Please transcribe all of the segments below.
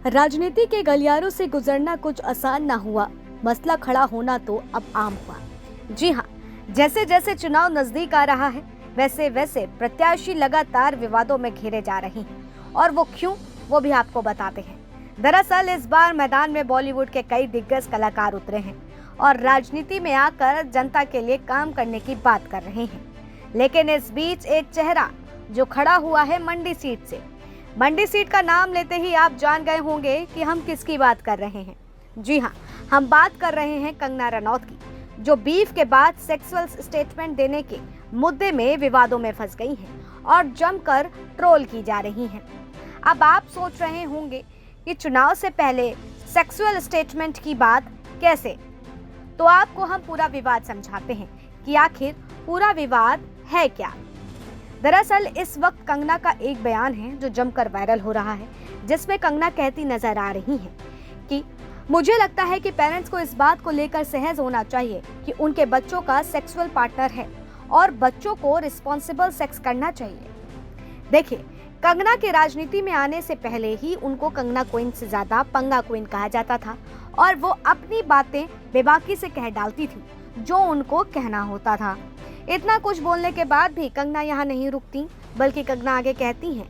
राजनीति के गलियारों से गुजरना कुछ आसान ना हुआ, मसला खड़ा होना तो अब आम हुआ। जी हाँ, जैसे जैसे चुनाव नजदीक आ रहा है, वैसे वैसे प्रत्याशी लगातार विवादों में घिरे जा रहे हैं। और वो क्यों, वो भी आपको बताते हैं। दरअसल इस बार मैदान में बॉलीवुड के कई दिग्गज कलाकार उतरे हैं और राजनीति में आकर जनता के लिए काम करने की बात कर रहे हैं। लेकिन इस बीच एक चेहरा जो खड़ा हुआ है मंडी सीट से। मंडी सीट का नाम लेते ही आप जान गए होंगे कि हम किसकी बात कर रहे हैं। जी हाँ, हम बात कर रहे हैं कंगना रनौत की, जो बीफ के बाद सेक्सुअल स्टेटमेंट देने के मुद्दे में विवादों में फंस गई हैं और जमकर ट्रोल की जा रही हैं। अब आप सोच रहे होंगे कि चुनाव से पहले सेक्सुअल स्टेटमेंट की बात कैसे, तो आपको हम पूरा विवाद समझाते हैं कि आखिर पूरा विवाद है क्या। दरअसल इस वक्त कंगना का एक बयान है जो जमकर वायरल हो रहा है, जिसमें कंगना कहती नजर आ रही हैं कि मुझे लगता है कि पेरेंट्स को इस बात को लेकर सहज होना चाहिए कि उनके बच्चों का सेक्सुअल पार्टनर है और बच्चों को रिस्पॉन्सिबल सेक्स करना चाहिए। देखिए, कंगना के राजनीति में आने से पहले ही उनको कंगना क्वीन से ज्यादा पंगा क्वीन कहा जाता था और वो अपनी बातें बेबाकी से कह डालती थी जो उनको कहना होता था। इतना कुछ बोलने के बाद भी कंगना यहाँ नहीं रुकती, बल्कि कंगना आगे कहती हैं,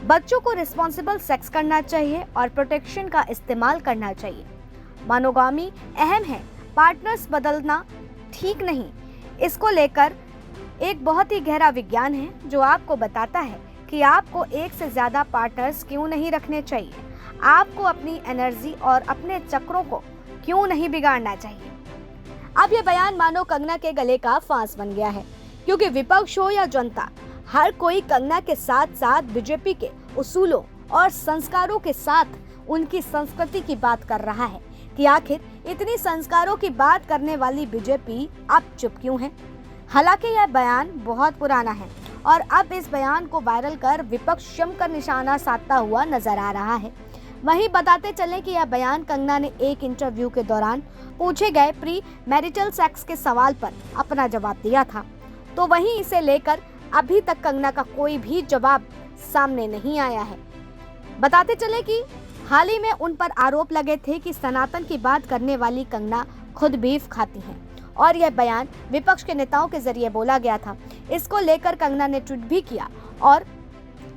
बच्चों को रिस्पॉन्सिबल सेक्स करना चाहिए और प्रोटेक्शन का इस्तेमाल करना चाहिए। मोनोगामी अहम है, पार्टनर्स बदलना ठीक नहीं। इसको लेकर एक बहुत ही गहरा विज्ञान है जो आपको बताता है कि आपको एक से ज्यादा पार्टनर्स क्यों नहीं रखने चाहिए, आपको अपनी एनर्जी और अपने चक्रों को क्यों नहीं बिगाड़ना चाहिए। अब यह बयान मानो कंगना के गले का फांस बन गया है, क्योंकि विपक्ष हो या जनता, हर कोई कंगना के साथ साथ बीजेपी के उसूलों और संस्कारों के साथ उनकी संस्कृति की बात कर रहा है कि आखिर इतनी संस्कारों की बात करने वाली बीजेपी अब चुप क्यों है। हालांकि यह बयान बहुत पुराना है और अब इस बयान को वायरल कर विपक्ष जमकर निशाना साधता हुआ नजर आ रहा है। वहीं बताते चलें कि यह बयान कंगना ने एक इंटरव्यू के दौरान पूछे गए प्री मैरिटल सेक्स के सवाल पर अपना जवाब दिया था, तो वहीं इसे लेकर अभी तक कंगना का कोई भी जवाब सामने नहीं आया है। बताते चले कि हाल ही में उन पर आरोप लगे थे कि सनातन की बात करने वाली कंगना खुद बीफ खाती हैं और यह बयान विपक्ष के नेताओं के जरिए बोला गया था। इसको लेकर कंगना ने ट्वीट भी किया और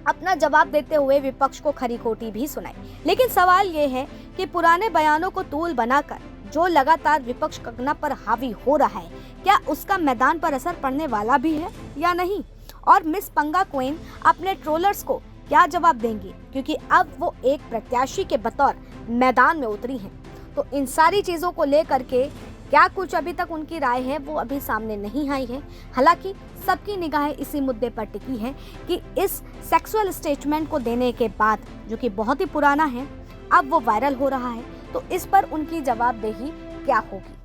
अपना जवाब देते हुए विपक्ष को खरी खोटी भी सुनाई। लेकिन सवाल ये है कि पुराने बयानों को तूल बनाकर जो लगातार विपक्ष कंगना पर हावी हो रहा है, क्या उसका मैदान पर असर पड़ने वाला भी है या नहीं, और मिस पंगा क्वीन अपने ट्रोलर्स को क्या जवाब देंगी, क्योंकि अब वो एक प्रत्याशी के बतौर मैदान में उतरी हैं। तो इन सारी चीजों को लेकर के क्या कुछ अभी तक उनकी राय है वो अभी सामने नहीं आई है। हालांकि सबकी निगाहें इसी मुद्दे पर टिकी है कि इस सेक्सुअल स्टेटमेंट को देने के बाद, जो कि बहुत ही पुराना है, अब वो वायरल हो रहा है, तो इस पर उनकी जवाबदेही क्या होगी।